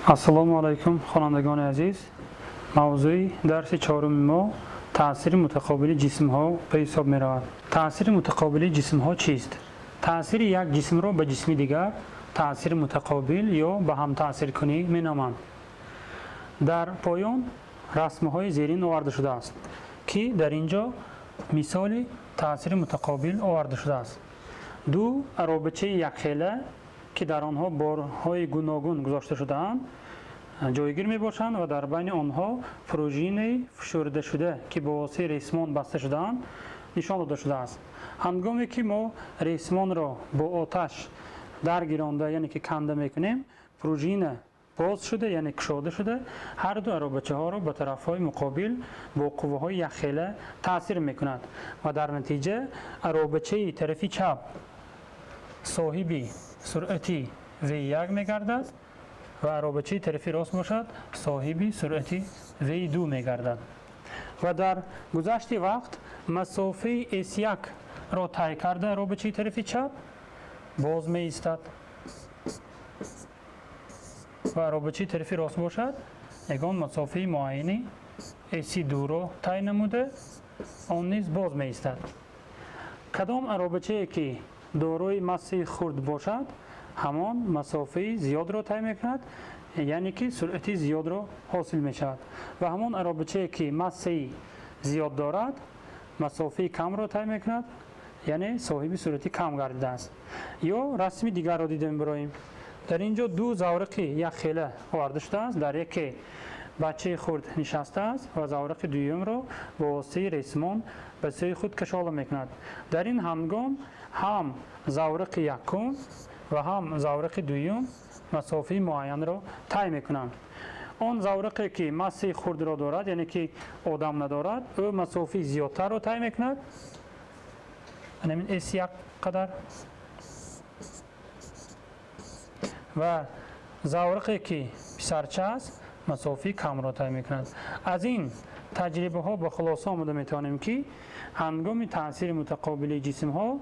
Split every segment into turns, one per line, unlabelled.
Ассалому алайкум хонандагони азиз. Мавзӯи дарси чорум мо таъсири мутақобили ҷисмҳо ба ҳисоб меравад. Таъсири мутақобили ҷисмҳо чист? Таъсири як ҷисмро ба ҷисми дигар таъсири мутақобил ё ба ҳамтаъсиркунӣ меноманд. Дар поён расмҳои зерин оварда шудааст, ки дар ин ҷо мисоли таъсири мутақобил оварда шудааст. Ду робитаи якхела ки дар онҳо борҳои гуногун гузошта шудаанд ҷойгир мебошанд ва дар байни онҳо пружинаи фушурдашуда ки бо воситаи ресмон баста шудаанд нишон дода шудааст. Ҳангоме ки мо ресмонро бо оташ даргиронда, яъне ки канда мекунем, пружина боз шуда, яъне кушода шуда, ҳар ду аробачаҳоро ба тарафҳои муқобил бо қувваҳои якхела таъсир мекунад ва дар натиҷа аробачаи тарафи чап соҳиби суръати V1 мегардад ва аробачаи тарафи рост бошад соҳиби суръати V2 мегардад. Ва дар гузашти вақт масофаи S1-ро тай карда аробачаи тарафи чап боз меистад ва аробачаи тарафи рост бошад ягон масофаи муайяни S2-ро тай намуда он низ боз меистад. Кадом аробачае ки дорои массаи хурд бошад ҳамон масофаи зиёдро тай мекунад, яъне ки суръати зиёдро ҳосил мешавад. Ва ҳамон аробачае ки массаи зиёд дорад масофаи камро тай мекунад, яъне соҳиби суръати кам гардидааст. ё расми дигарро дида мебароем. дар ин ҷо ду заврақи якхела оварда шудааст. Дар яке бачаи хурд нишастааст ва заврақи дуюмро бо воситаи ресмон ба сӯи худ кашола мекунад. дар ин ҳангом ҳам заврақи якум ва ҳам заврақи дуюм масофаи муайянро тай мекунанд. он заврақе ки массаи хурдро дорад, яъне ки одам надорад, ӯ масофаи зиёдтарро тай мекунад, ҳамин S1 қадар. ва заврақе ки писарча аст масофаи камро тай мекунад. аз ин таҷрибаҳо ба хулоса омада метавонем ки ҳангоми таъсири мутақобили ҷисмҳо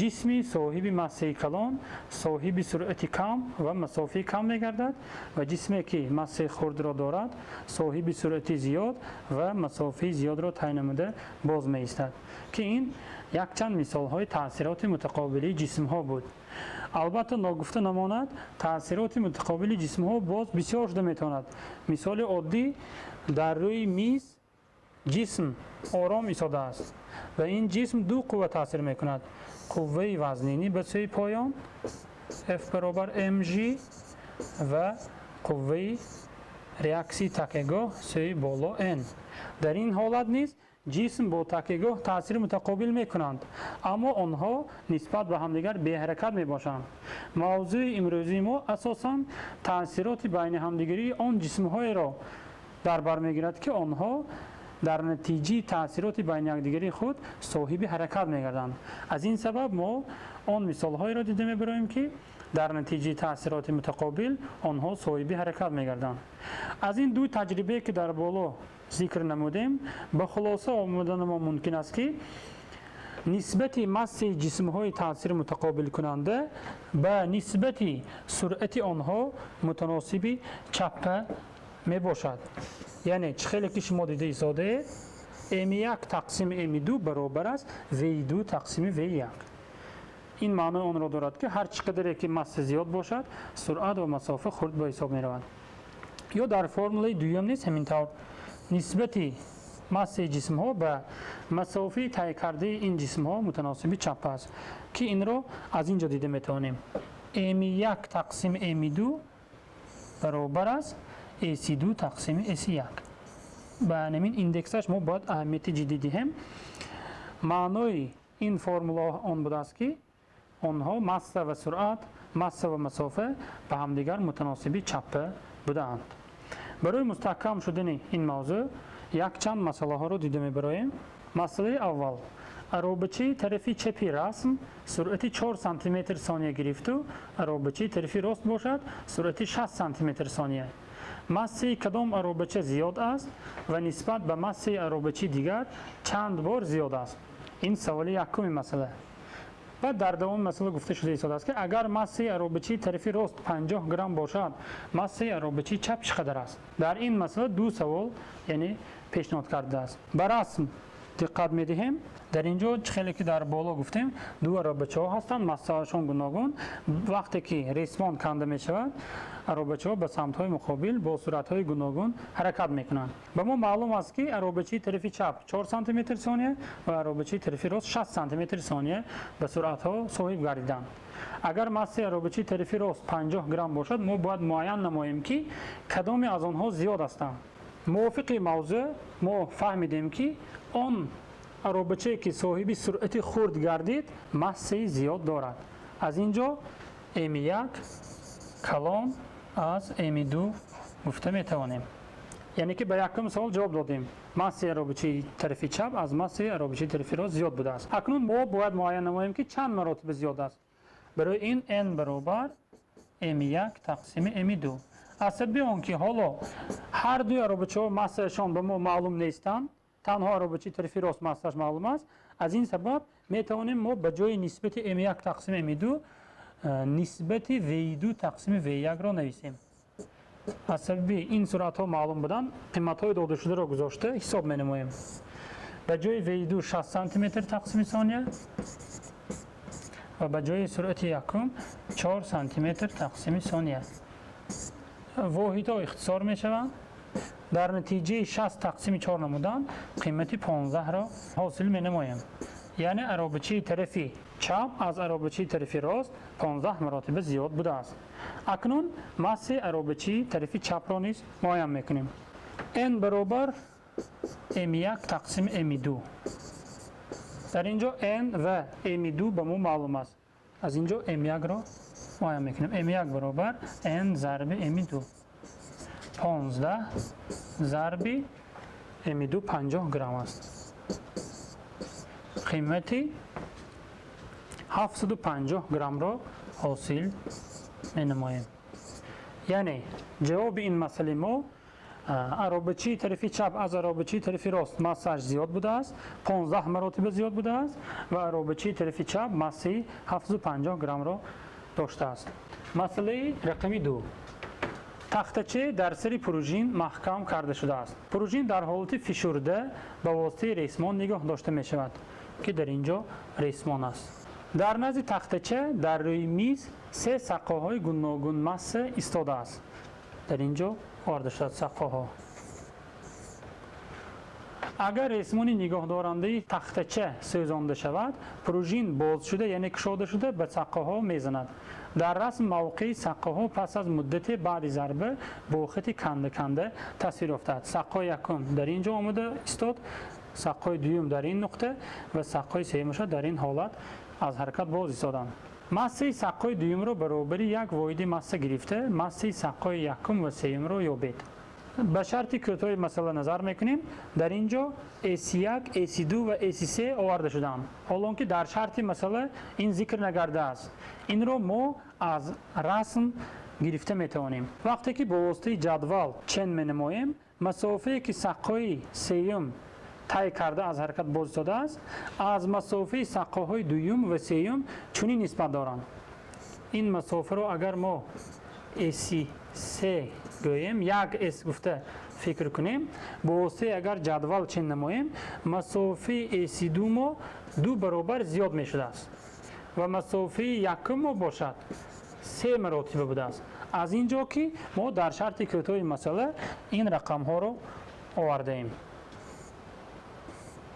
ҷисми соҳиби массаи калон соҳиби суръати кам ва масофаи кам мегардад ва ҷисме ки массаи хурдро дорад соҳиби суръати зиёд ва масофаи зиёдро тай намуда боз меистад. ки ин якчанд мисолҳои таъсироти мутақобили ҷисмҳо буд. албатта ногуфта намонад, таъсироти мутақобили ҷисмҳо боз бисёр шуда метавонад. мисоли оддӣ, дар рӯи миз ҷисм ором истодааст ва ин ҷисм ду қувва таъсир мекунад. қувваи вазнинӣ ба сӯи поён F баробар mg ва қувваи реаксии такягоҳ сӯи боло n. дар ин ҳолат низ ҷисм бо такягоҳ таъсири мутақобил мекунанд, аммо онҳо нисбат ба ҳамдигар беҳаракат мебошанд. мавзӯи имрӯзии мо асосан таъсироти байни ҳамдигарии он ҷисмҳоеро дар бар мегирад ки онҳо дар натиҷаи таъсироти байни якдигари худ соҳиби ҳаракат мегарданд. аз ин сабаб мо он мисолҳоеро дида мебароем ки дар натиҷаи таъсироти мутақобил онҳо соҳиби ҳаракат мегарданд. аз ин ду таҷрибае ки дар боло зикр намудем ба хулоса омадани мо мумкин аст ки нисбати массаи ҷисмҳои таъсири мутақобилкунанда ба нисбати суръати онҳо мутаносиби чаппа мебошад. яъне чӣ хеле ки шумо дида истодаед, m1 тақсими m2 баробар аст v2 тақсими v1. ин маънои онро дорад ки ҳар чӣ қадаре ки масса зиёд бошад суръат ва масофа хурд ба ҳисоб меравад. ё дар формулаи дуюм низ ҳамин тавр нисбати массаи ҷисмҳо ба масофаи тайкардаи ин ҷисмҳо мутаносиби чаппа аст, ки инро аз ин ҷо дида метавонем. m1 тақсими m2 баробар аст S2 тақсими S1. ба ҳамин индексаш мо бояд аҳамияти ҷиддӣ диҳем. маънои ин формула он будааст ки онҳо масса ва суръат, масса ва масофа ба ҳамдигар мутаносиби чаппа будаанд. барои мустаҳкам шудани ин мавзӯъ якчанд масъалаҳоро дида мебароем. масъалаи аввал, аробачаи тарафи чапи расм суръати 4 см сония гирифту аробачаи тарафи рост бошад суръати 6 см сония. массаи кадом аробача зиёд аст ва нисбат ба массаи аробачаи дигар чанд бор зиёд аст? ин саволи якуми масъала. و در دوام مسئله گفته شده ایستاده است که اگر ماسه اروبچی طرفی راست 50 گرم باشد ماسه اروبچی چپ چقدر است؟ در این مسئله دو سوال یعنی پیشنهاد کرده است. بر رسم دقت می‌دهیم. در اینجا خیلی که در بالا گفتیم دو اروبچه‌ها هستند، ماسه‌هاشون گوناگون. وقتی که ریسمان کنده می‌شود اروبچه‌ها به سمت‌های مقابل با سرعت‌های گوناگون حرکت می‌کنند. به ما معلوم است که اروبچی طرفی چپ 4 سانتی متر ثانیه و اروبچی طرفی راست 60 سانتی متر ثانیه به سرعت‌ها صاحب گردیدند. اگر ماسه اروبچی طرفی راست 50 گرم باشد ما باید معین نماییم که کدام از آنها زیاد هستند. موافق موضوع ما فهمیدیم که آن اروبچه که صاحب سرعت خرد گردید ماسه زیاد دارد. از اینجا M1 کلان از M2 گفته میتوانیم. یعنی که به یکم سوال جواب دادیم. ماسه اروبچی طرفی چپ از ماسه اروبچی طرفی راست زیاد بوده است. اکنون ما باید معین نماییم که چند مراتب زیاد است. برای این n برابر M1 تقسیم M2. حسب آنکه حالا هر دو اروبچه‌ها ماسه‌شان به ما معلوم نیستند، تنها اروبچی طرفی راست ماسه‌اش معلوم است. از این سبب میتوانیم ما به جای نسبت M1 تقسیم M2 نسبت V2 تقسیم V1 را نویسیم. حسب این سرعت‌ها معلوم بودن قیمت‌های داده شده را گذاشته حساب می‌نماییم. به جای V2 60 سانتی متر تقسیم ثانیه و به جای سرعت یکم 4 سانتی متر تقسیم ثانیه. واحدها اختصار می شوند. در نتیجه 60 تقسیم 4 نمودن قیمت 15 را حاصل می نماییم. یعنی اروبچی طرفی چپ از اروبچی طرفی راست 15 مراتب زیاد بوده است. اکنون ماسه اروبچی طرفی چپ را نیز معین میکنیم. n برابر M1 تقسیم M2. در اینجا n و M2 به ما معلوم است. از اینجا M1 را معین میکنیم. M1 برابر n ضرب M2. 15 ضرب M2 50 گرم است. قیمتی 750 گرم را حاصل می نماییم. یعنی جواب این مسئله ما اروبچی طرفی چپ از اروبچی طرفی راست ماسه‌اش زیاد بوده است، 15 مراتب زیاد بوده است و اروبچی طرفی چپ ماسه 750 گرم را داشته است. مسئله رقمی 2. تختچه در سر پروژین محکم کرده شده است. پروژین در حالت فشرده به واسطه ریسمان نگاه داشته می شود که در اینجا ریسمان است. در نزد تختچه در روی میز 3 سقاهای گوناگون ماسه ایستاده است. در اینجا آورده شد سقاها. اگر ریسمانی نگاه دارنده تختچه سوزانده شود پروژین باز شده یعنی کشاده شده به سقاها میزند. در رسم موقع سقاها پس از مدت بعد ضربه با خط کنده کنده تصویر افتاد. سقای یکم در اینجا آمده استاد، سقای دوم در این نقطه و سقای سومش در این حالت از حرکت باز ایستادند. ماسه سقای دوم را برابر یک واحد ماسه گرفته ماسه سقای یکم و سوم را یابید. به شرط کوتاه مسئله نظر میکنیم. در اینجا AC1 AC2 و AC3 آورده شدند. حالا که در شرط مسئله این ذکر نگرده است. این را ما از رسم گرفته میتوانیم. وقتی که با واسطه جدول چین مینماییم مسافه که سقای سوم طی کرده از حرکت باز ایستاده است از مسافه سقاهای دوم و سوم چنین نسبت دارند. این مسافه را اگر ما AC3 گوییم یک اس گفته فکر کنیم با واسطه اگر جدول چین نماییم مسافه AC2 ما 2 برابر زیاد می شده است و مسافه یکم ما باشد 3 مراتب بوده است. از اینجا که ما در شرط کوتاه مسئله این رقم ها رو آورده ایم.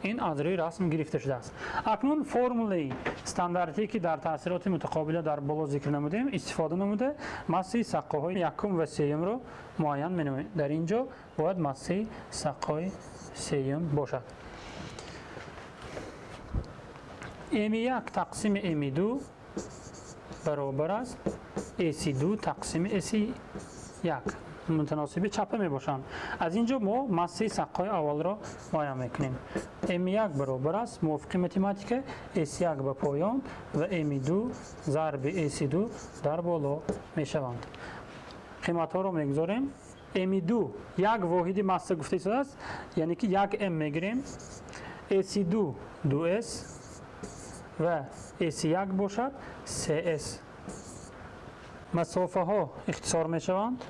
این از روی رسم گرفته شده است. اکنون فرموله استانداردی که در تاثیرات متقابله در بالا ذکر نمودیم استفاده نموده ماسه سقاهای یکم و سوم رو معین می‌نماییم. در اینجا باید ماسه سقای سوم باشد. M1 تقسیم M2 برابر است AC2 تقسیم AC1 متناسب چپه می باشند. از اینجا ما ماسه سقای اول را معین میکنیم. M1 برابر است موافق متماتیک AC1 به پایان و M2 ضرب AC2 در بالا می شوند. قیمت ها را میگذاریم. M2 یک واحد ماسه گفته شده است یعنی که یک M میگیریم. AC2 2S و S1 باشد CS. مسافه ها اختصار می شوند